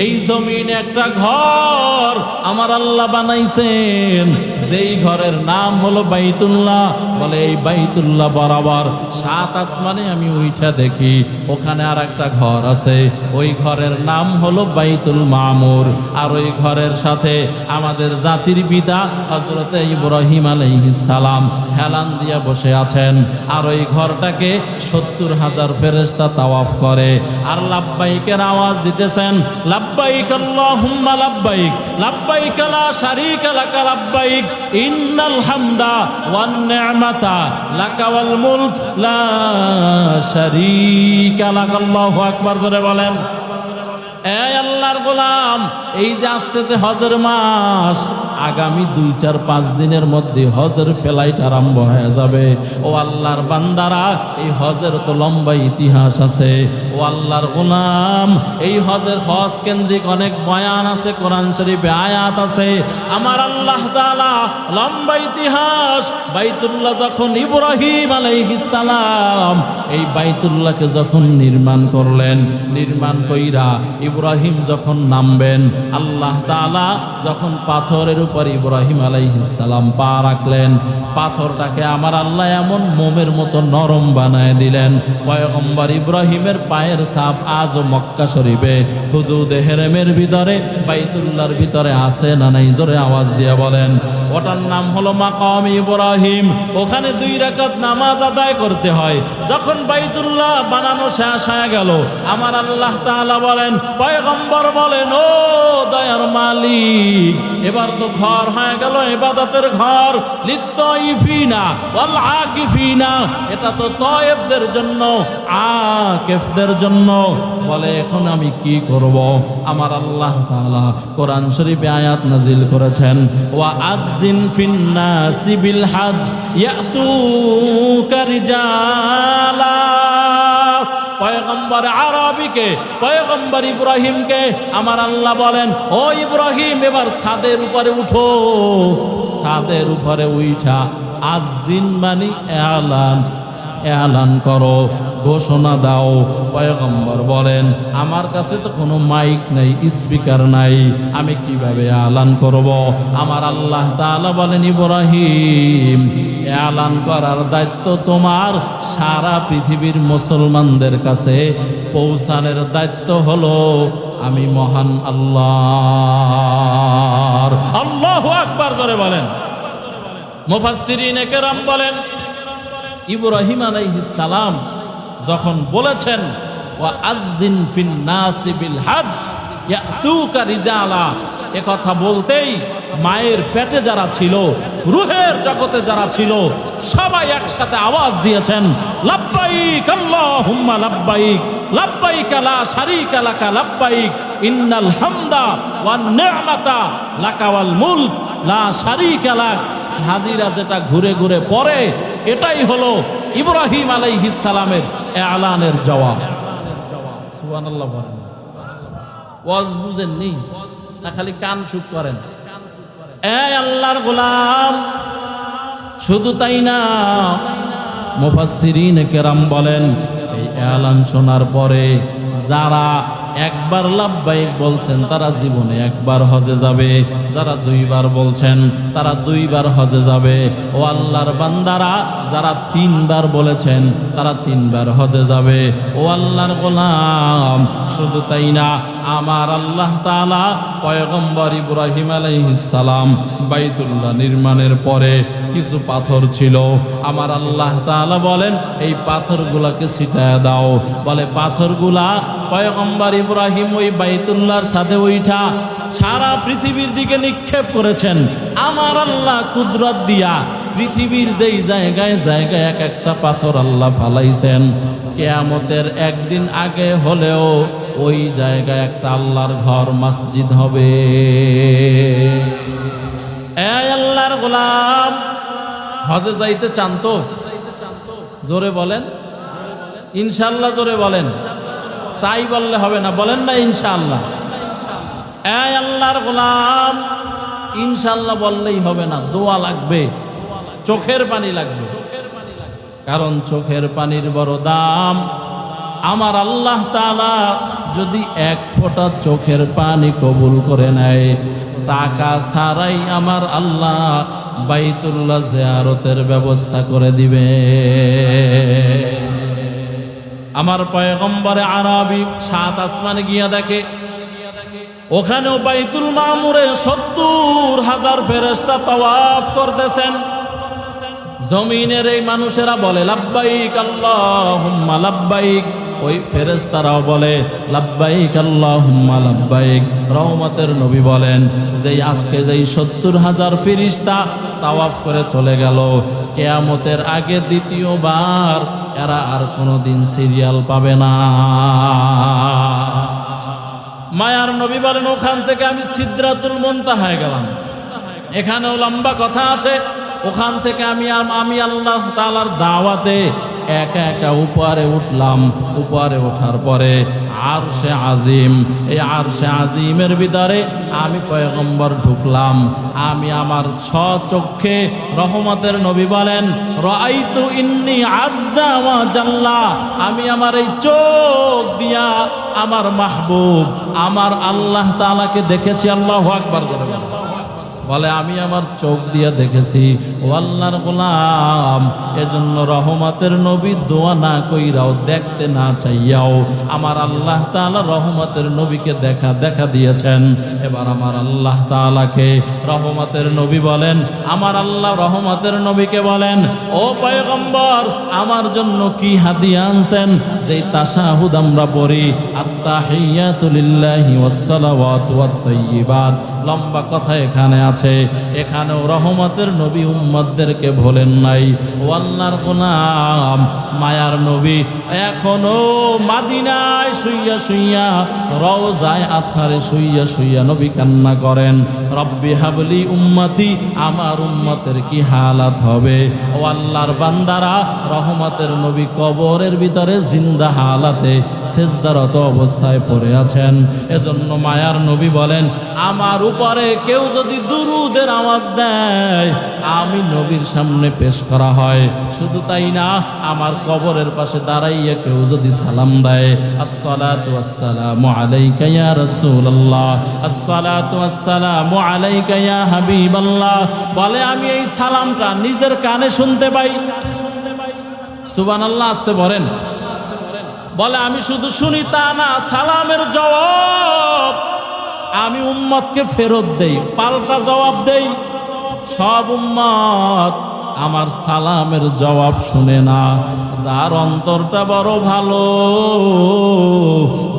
এই জমিনে একটা ঘর আমার আল্লাহ বানাইছেন, যেই ঘরের নাম হলো বাইতুল্লাহ। বলে এই বাইতুল্লাহ বরাবর 7 আসমানে আমি উঠা দেখি ওখানে আর একটা ঘর আছে, ওই ঘরের নাম হলো বাইতুল মামুর। আর ওই ঘরের সাথে আমাদের জাতির পিতা হযরতে ইব্রাহিম আলাইহিস সালাম হেলান দিয়া বসে আছেন। আর ওই ঘরটাকে 70,000 ফেরেশতা তাওয়াফ করে আর লাব্বাইকের আওয়াজ দিতেছেন, লাব্বাইক আল্লাহুম্মা লাব্বাইক, লাব্বাইক লা শারীকা লাক লাব্বাইক, ইন্নাল হামদা ওয়ান নি'মাতা লাকা ওয়াল মুলক লা শারীকা লাক। আল্লাহু আকবার জোরে বলেন। এই আল্লাহর গোলাম, এই যে আসতেছে হজের মাস, আগামী 2-4-5 দিনের মধ্যে হজের ফ্লাইট আরম্ভ হয়ে যাবে। ও আল্লাহর বান্দারা, এই হজের তো লম্বা ইতিহাস আছে। ও আল্লাহর গোলাম, এই হজ কেন্দ্রিক অনেক বয়ান আছে, কোরআন শরীফে আয়াত আছে। আমার আল্লাহ তাআলা লম্বা ইতিহাস। বাইতুল্লাহ যখন ইব্রাহিম আলাইহিস সালাম এই বাইতুল্লাহকে যখন নির্মাণ করলেন, নির্মাণ কইরা ইব্রাহিম যখন নামবেন, আল্লাহ তাআলা যখন পাথরের উপর ইব্রাহিম আলাইহিস সালাম পা রাখলেন, পাথরটাকে আমার আল্লাহ এমন মোমের মতো নরম বানায় দিলেন। পয়গম্বর ইব্রাহিমের পায়ের ছাপ আজও মক্কা শরীফে হুদুদে হেরেমের ভিতরে বাইতুল্লাহর ভিতরে আছে না নাই? জোরে আওয়াজ দিয়ে বলেন। ওটার নাম হলো মাকাম ইব্রাহিম। ওখানে 2 রাকাত নামাজ আদায় করতে হয়। যখন বাইতুল্লাহ বানানো শেষ হয়ে গেল, আমার আল্লাহ তাআলা বলেন, পয়গম্বর বলেন, ও দয়ার মালিক, এবার তো ঘর হয়ে গেল ইবাদতের ঘর, লিত্তাইফিনা ওয়াল আকিফিনা, এটা তো তায়েবদের জন্য, আকিফদের জন্য। বলে এখন আমি কি করব? আমার আল্লাহ তাআলা কোরআন শরীফে আয়াত নাজিল করেছেন, ওয়া আযজিন ফিন নাসি বিল হজ ইয়াতুকা রিজালা। পয়গম্বর আরবিকে, পয়গম্বর ইব্রাহিমকে আমার আল্লাহ বলেন, ও ইব্রাহিম, এবার ছাদের উপরে উঠো। ছাদের উপরে উঠা আযজিন মানে এলান করো, ঘোষণা দাও। পয়গম্বর বলেন, আমার কাছে তো কোনো মাইক নাই, স্পিকার নাই, আমি কিভাবে এলান করব? আমার আল্লাহ তাআলা বলেন, ইব্রাহিম, এলান করার দায়িত্ব তোমার, সারা পৃথিবীর মুসলমানদের কাছে পৌঁছানোর দায়িত্ব হলো আমি মহান আল্লাহর। আল্লাহু আকবার জোরে বলেন। মুফাসসিরিনে কেরাম বলেন, ইব্রাহিম আলাইহিস সালাম যখন বলেছেন, ওয়া আযজিন ফিন নাসি বিল হজ ইয়াতুকা রিজালা, এ কথা বলতেই মায়ের পেটে যারা ছিল, রূহের জগতে যারা ছিল, সবাই একসাথে আওয়াজ দিয়েছেন, লাব্বাইক আল্লাহুম্মা লাব্বাইক, লাব্বাইক লা শারীকা লাকা লাব্বাইক, ইন্নাল হামদা ওয়ান নি'মাতা লাকা ওয়াল মুলক লা শারীকা লাক। হাজিরা যেটা ঘুরে ঘুরে পড়ে, এটাই হলো ইব্রাহিম আলাইহিস সালামের এলানের জবাব। সুবহানাল্লাহ বলেন। ওয়াজ বুঝেননি না, খালি কান শুক করেন? এই আল্লাহর গোলাম, শুধু তাই না, মুফাসসিরিনে কেরাম বলেন, এই এলান শোনার পরে যারা একবার লাব্বাইক বলছেন তারা জীবনে একবার হজে যাবে, যারা 2 বার বলছেন তারা 2 বার হজে যাবে। ও আল্লাহর বান্দারা, যারা 3 বার বলেছেন তারা 3 বার হজে যাবে। ও আল্লাহর গোলাম, শুধু তাই না, আমার আল্লাহ তাআলা পয়গম্বর ইব্রাহিম আলাইহিস সালাম বাইতুল্লাহ নির্মাণের পরে কিছু পাথর ছিল, আমার আল্লাহ তাআলা বলেন, এই পাথরগুলাকে ছিটায় দাও। বলে পাথরগুলা পয়গম্বর ইব্রাহিম ওই বাইতুল্লাহর ছাদে উঠা সারা পৃথিবীর দিকে নিক্ষেপ করেছেন। আমার আল্লাহ কুদরত দিয়া পৃথিবীর যেই জায়গায় জায়গায় এক একটা পাথর আল্লাহ ফালাইছেন, কিয়ামতের একদিন আগে হলেও ওই জায়গায় একটা আল্লাহর ঘর, মসজিদ হবে। এই আল্লাহর গোলাম, হজে যাইতে চান তো? জোরে বলেন ইনশাআল্লাহ, জোরে বলেন। চাই বললে হবে না, বলেন না ইনশাআল্লাহ। এই আল্লাহর গোলাম, ইনশাআল্লাহ বললেই হবে না, দোয়া লাগবে, চোখের পানি লাগবে। কারণ চোখের পানির বড় দাম। আমার আল্লাহ তাআলা যদি 1 ফোঁটা চোখের পানি কবুল করে নেয়, টাকা ছাড়াই আমার আল্লাহ বাইতুল্লাহ জিয়ারতের ব্যবস্থা করে দিবে। আমার পয়গম্বরে আরবি 7 আসমানে গিয়া দেখে, ওখানেও বাইতুল মামুরে 70,000 ফেরেশতা তাওয়াফ করতেছেন। জমিনের এই মানুষেরা বলে লাব্বাইক আল্লাহুম্মা লাব্বাইক, ওই ফেরেশতারাও বলে লাব্বাইক আল্লাহুম্মা লাব্বাইক। রহমতের নবী বলেন, যেই আজকে যেই 70,000 ফেরেশতা তাওয়াফ করে চলে গেল, কিয়ামতের আগে দ্বিতীয়বার এরা আর কোনোদিন সিরিয়াল পাবে না। মায়ার নবী বলেন, ওখান থেকে আমি সিদরাতুল মুনতাহায় গেলাম। এখানেও লম্বা কথা আছে। ওখান থেকে আমি আল্লাহ তাআলার দাওয়াতে একা একা উপরে উঠলাম। উপরে ওঠার পরে আরশে আজিম, এই আরশে আজিমের ভিতরে আমি পয়গম্বর ঢুকলাম। আমি আমার স্বচক্ষে, রহমতের নবী বলেন, রাআইতু ইন্নী আযজা ওয়া জাল্লা, আমি আমার এই চোখ দিয়া আমার মাহবুব, আমার আল্লাহ তাআলাকে দেখেছি। আল্লাহু আকবার। বলে আমি আমার চোখ দিয়ে দেখেছি। ও আল্লাহর গোলাম, এজন্য রহমতের নবী দোয়া না কইরাও, দেখতে না চাইয়াও আমার আল্লাহ তাআলা রহমতের নবীকে দেখা দিয়েছেন। এবার আমার আল্লাহ তাআলাকে রহমতের নবী বলেন, আমার আল্লাহ রহমতের নবীকে বলেন, ও পয়গম্বর আমার জন্য কি হাদিয়া আনছেন? যেই তাশাহুদ আমরা পড়ি, আত্তাহিয়াতু লিল্লাহি ওয়াস সালাওয়াতু ওয়াত তাইয়্যিবাত, লম্বা কথা এখানে আছে। এখানেও রহমতের নবী উম্মতদেরকে ভোলেন নাই। ও আল্লাহর গোলাম, মায়ার নবী এখনো মাদিনায় শুইয়া শুইয়া, রওজায় আথারে শুইয়া শুইয়া নবী কান্না করেন, রব্বি হাবলি উম্মতি, আমার উম্মতের কি হালাত হবে। ও আল্লাহর বান্দারা, রহমতের নবী কবরের ভিতরে জিন্দা হালাতে সেজদারত অবস্থায় পড়ে আছেন। এজন্য মায়ার নবী বলেন, আমার উপরে কেউ যদি দুরুদের আওয়াজ দেয়, আমি নবীর সামনে পেশ করা হয়। শুধু তাই না, আমার কবরের পাশে দাঁড়াইয়া কেউ যদি সালাম দেয়, আসসালাতু ওয়াসসালামু আলাইকা ইয়া রাসূলুল্লাহ, আসসালাতু ওয়াসসালামু আলাইকা ইয়া হাবিবাল্লাহ, বলে আমি এই সালামটা নিজের কানে শুনতে পাই। সুবহানাল্লাহ, আসতে বলেন। বলে আমি শুধু শুনি তা না, সালামের জবাব আমি উম্মতকে ফেরত দেই, পাল্টা জবাব দেই। সব উম্মত আমার সালামের জবাব শুনে না। যার অন্তরটা বড় ভালো,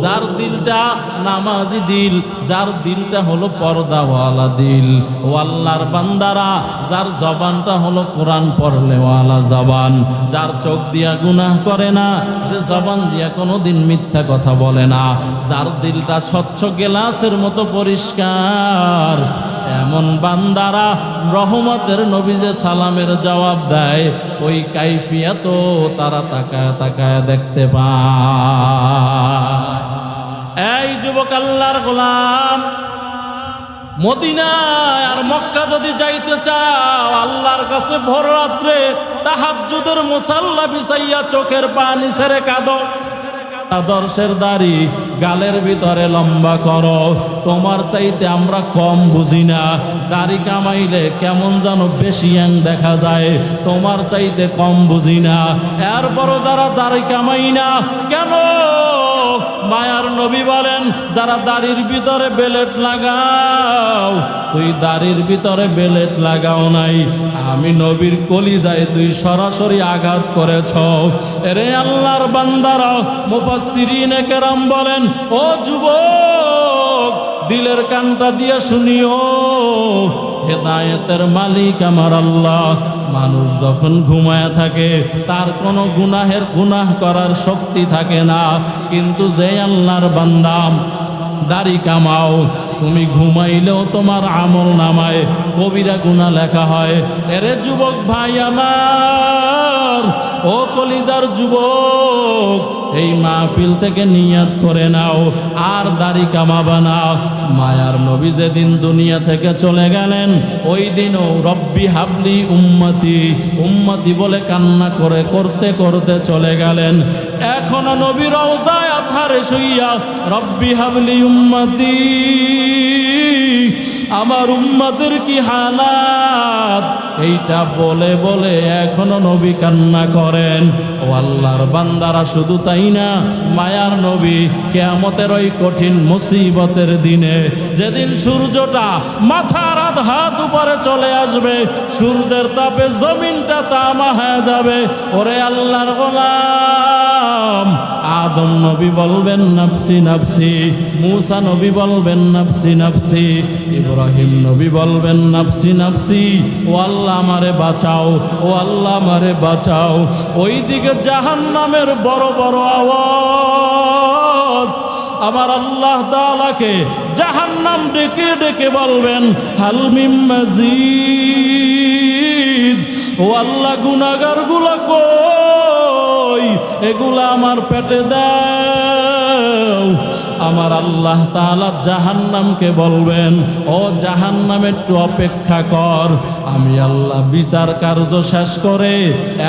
যার দিলটা নামাজি দিল, যার দিলটা হলো পর্দাওয়ালা দিল, ও আল্লাহর বান্দারা, যার জবানটা হলো কোরআন পড়লেওয়ালা জবান, যার চোখ দিয়া গুনাহ করে না, যে জবান দিয়া কোনোদিন মিথ্যা কথা বলে না, যার দিলটা স্বচ্ছ গেলাসের মতো পরিষ্কার, এমন বান্দারা রহমতের নবী যে সালামের জবাব দেয়, ওই কাইফিয়াত তারা তাকায় তাকায় দেখতে পায়। এই যুবক আল্লাহর গোলাম, মদিনায় আর মক্কা যদি যাইতে চাও, আল্লাহর কাছে ভোর রাত্রে তাহাজ্জুদের মুসাল্লা বিছাইয়া চোখের পানি ছেড়ে কাঁদো। আদর্শের দাড়ি গালের ভিতরে লম্বা করো। তোমার চাইতে আমরা কম বুঝি না, দাড়ি কামাইলে কেমন যেন বেশি দেখা যায়, তোমার চাইতে কম বুঝি না। এরপরও যারা দাড়ি কামাই না কেন, মায়ার নবী বলেন, যারা দাড়ির ভিতরে বেলেট লাগাও, তুই দাড়ির ভিতরে বেলেট লাগাও নাই, আমি নবীর কলিজায় তুই সরাসরি আঘাত করেছ। এরে আল্লাহর বান্দারা, মুফাসসিরিনে কেরাম বলেন, ও যুবক, দিলের কানটা দিয়ে শুনিও, হেদায়েতের মালিক আমার আল্লাহ। মানুষ যখন ঘুমায় থাকে, তার কোনো গুনাহ করার শক্তি থাকে না, কিন্তু যে আল্লাহর বান্দা দাড়ি কামাও, তুমি ঘুমাইলেও তোমার আমল নামায় কবিরা গুনাহ লেখা হয়। এরে যুবক ভাই আমার, ও কলিজার যুবক, এই মাহফিল থেকে নিয়াত করে নাও, আর দাড়ি কামাবা না। মায়ার নবী যেদিন দুনিয়া থেকে চলে গেলেন, ওই দিনও রব্বি হাবলি উম্মতি উম্মতি বলে কান্না করতে করতে চলে গেলেন। এখনো নবী রওজায় আথারে শুইয়া রব্বি হাবলি উম্মতি, আমার উম্মতের কি হালাত, এইটা বলে বলে এখনো নবী কান্না করেন। ও আল্লাহর বান্দারা, শুধু তাই না, মায়ার নবী কিয়ামতের ওই কঠিন মুসিবতের দিনে, যেদিন সূর্যটা মাথার আধ হাত উপরে চলে আসবে, সূর্যের তাপে জমিনটা তামা হয়ে যাবে, ওরে আল্লাহর গোলাম, আদম নবী বলবেন নাফসি নাফসি, মূসা নবী বলবেন নাফসি নাফসি, ইব্রাহিম নবী বলবেন নাফসি নাফসি, ও আল্লাহ আমারে বাঁচাও, ও আল্লাহ আমারে বাঁচাও। ওইদিকে জাহান্নামের বড় বড় আওয়াজ, আমার আল্লাহ তাআলাকে জাহান্নাম ডেকে ডেকে বলবেন, হাল মিন মাজিদ, ও আল্লাহ গুনাহগার গুলা কই, এগুলা আমার পেটে দাও। আমার আল্লাহ তাআলা জাহান্নামকে বলবেন, ও জাহান্নাম একটু অপেক্ষা কর, আমি আল্লাহ বিচার কার্য শেষ করে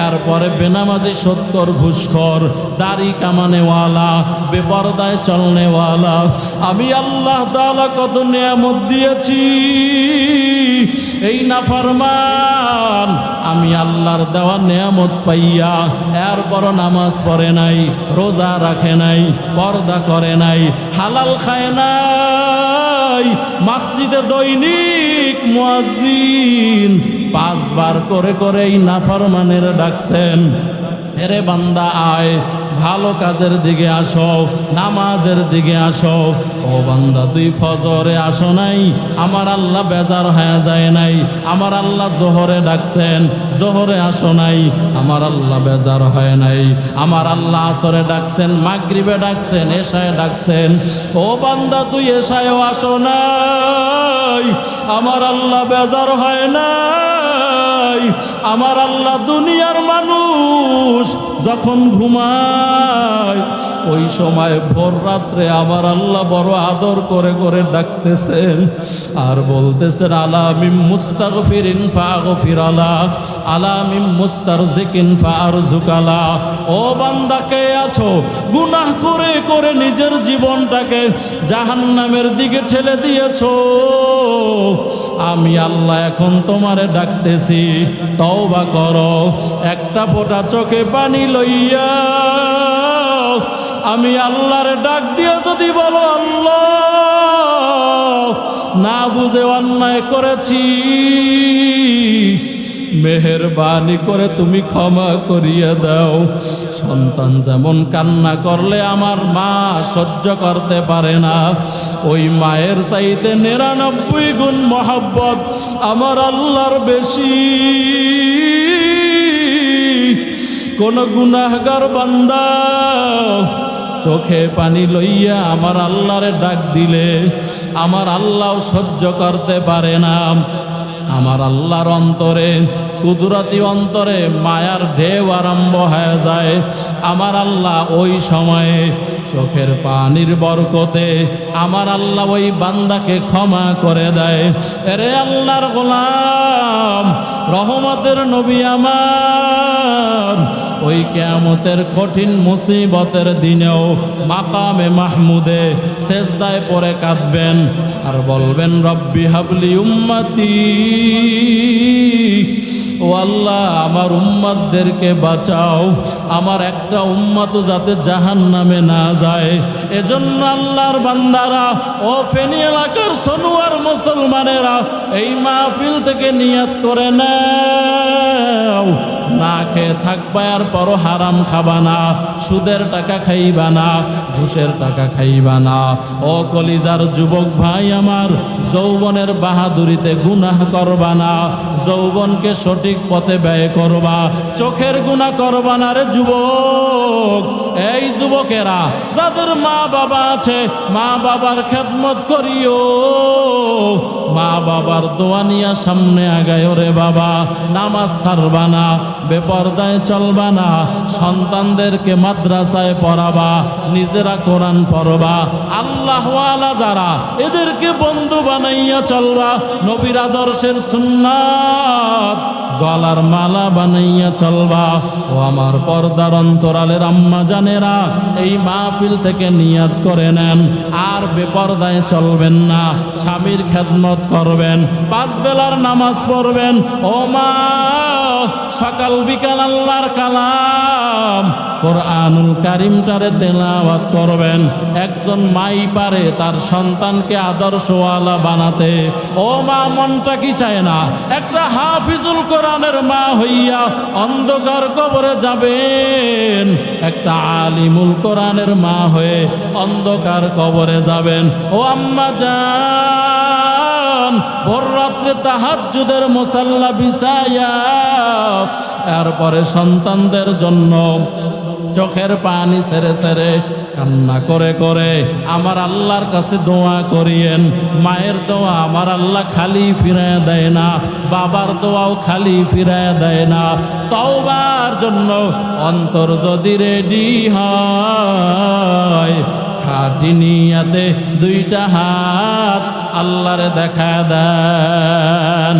এরপরে বেনামাজি, সত্তর, ঘুষখোর, দাড়ি কামানেওয়ালা, বেপরদায় চলনেওয়ালা, আমি আল্লাহ তাআলা কত নিয়ামত দিয়েছি, এই নাফরমান আমি আল্লাহর দেওয়া নিয়ামত পাইয়া এরপর নামাজ পড়ে নাই, রোজা রাখে নাই, পর্দা করে নাই, হালাল খায় নাই, মসজিদে দৈনিক মুয়াজ্জিন 5 বার করে করে এই নাফরমানের ডাকছেন, এরে বান্দা আয়, ভালো কাজের দিকে আসো, নামাজের দিকে আসো। ও বান্দা, তুই ফজরে আসো নাই, আমার আল্লাহ বেজার হয়ে যায় নাই। আমার আল্লাহ জোহরে ডাকছেন, জোহরে আসো নাই, আমার আল্লাহ বেজার হয় নাই। আমার আল্লাহ আসরে ডাকছেন, মাগরিবে ডাকছেন, এশায় ডাকছেন। ও বান্দা, তুই এশায়ও আসো নাই, আমার আল্লাহ বেজার হয় নাই। আমার আল্লাহ দুনিয়ার মানুষ যখন ঘুমায় ওই সময় ভোর রাত্রে আমার আল্লাহ বড় আদর করে করে ডাকতেছেন আর বলতেছেন, আলা মিম মুস্তাগফিরিন ফাগফিরালা, আলা মিম মুস্তারজিকিন ফারজুকালা। ও বান্দা, কে আছো গুনাহ করে করে নিজের জীবনটাকে জাহান্নামের দিকে ঠেলে দিয়েছো? আমি আল্লাহ এখন তোমারে ডাকতেছি, তওবা করো। একটা ফোঁটা চোখে পানি লইয়া আমি আল্লাহরে ডাক দিয়ে যদি বলো, আল্লাহ না বুঝে অন্যায় করেছি, মেহেরবানি করে তুমি ক্ষমা করিয়া দাও। সন্তান যেমন কান্না করলে আমার মা সহ্য করতে পারে না, ওই মায়ের চাইতে 99 গুণ মহব্বত আমার আল্লাহর বেশি। কোন গুনাহগার বান্দা চোখে পানি লইয়া আমার আল্লাহরে ডাক দিলে আমার আল্লাহ সহ্য করতে পারে না। আমার আল্লাহর অন্তরে, কুদরতি অন্তরে মায়ার ঢেউ আরম্ভ হয়ে যায়। আমার আল্লাহ ওই সময়ে চোখের পানির বরকতে আমার আল্লাহ ওই বান্দাকে ক্ষমা করে দেয়। এরে আল্লাহর গোলাম, রহমতের নবী আমার ওই কিয়ামতের কঠিন মুসিবতের দিনেও মাকামে মাহমুদে সেজদায় পড়ে কাঁদবেন আর বলবেন, রব্বি হাবলি উম্মতি, ও আল্লাহ আমার উম্মতদেরকে বাঁচাও, আমার একটা উম্মত যাতে জাহান্নামে না যায়। এজন্য আল্লাহর বান্দারা, ও ফেনী এলাকার সনুয়ার মুসলমানেরা, এই মাহফিল থেকে নিয়ত করে নাও, না খেয়ে থাকবা আর পরও হারাম খাবা না, সুদের টাকা খাইবা না, ঘুষের টাকা খাইবা না। ও কলিজার যুবক ভাই আমার, যৌবনের বাহাদুরিতে গুনাহ করবা না, যৌবনকে সঠিক পথে ব্যয় করবা, চোখের গুনাহ করবা না রে যুবক। এই যুবকেরা যাদের মা বাবা আছে, মা বাবার খেদমত করিও, মা বাবার দোয়া নিয়া সামনে আগায় রে বাবা। নামাজ ছাড়বা না, বেপরদায় চলবা না, সন্তানদেরকে মাদ্রাসায় পড়াবা, নিজেরা কোরআন পড়বা। আল্লাহওয়ালা যারা, এদেরকে বন্ধু বানাইয়া চলবা, নবীর আদর্শের সুন্নাত গলার মালা বানাইয়া চলবা। ও আমার পর্দার অন্তরালের আম্মা জানেরা, এই মাহফিল থেকে নিয়াত করে নেন, আর বেপরদায় চলবেন না, স্বামীর খেদমত করবেন, 5 বেলার নামাজ পড়বেন। ও মা, সকাল বিকাল আল্লাহর কালাম কোরআনুল কারীমটারে তেলাওয়াত করবেন। একজন মাই পারে তার সন্তানকে আদর্শওয়ালা বানাতে। ও মা, মনটা কি চায় না একটা হাফিজুল কোরআনের মা হইয়া অন্ধকার কবরে যাবেন, একটা আলিমুল কোরআনের মা হয়ে অন্ধকার কবরে যাবেন। ও আম্মা জান, ভোর রাত্রে তাহাজ্জুদের মুসাল্লা বিছায়া এরপরে সন্তানদের জন্য চোখের পানি ছেড়ে ছেড়ে কান্না করে করে আমার আল্লাহর কাছে দোয়া করিয়েন। মায়ের দোয়া আমার আল্লাহ খালি ফিরায় দেয় না, বাবার দোয়াও খালি ফিরায় দেয় না। তওবার জন্য অন্তর যদি রেডি হয়, খাঁটি নিয়াতে দুইটা হাত আল্লাহরে দেখা দেন।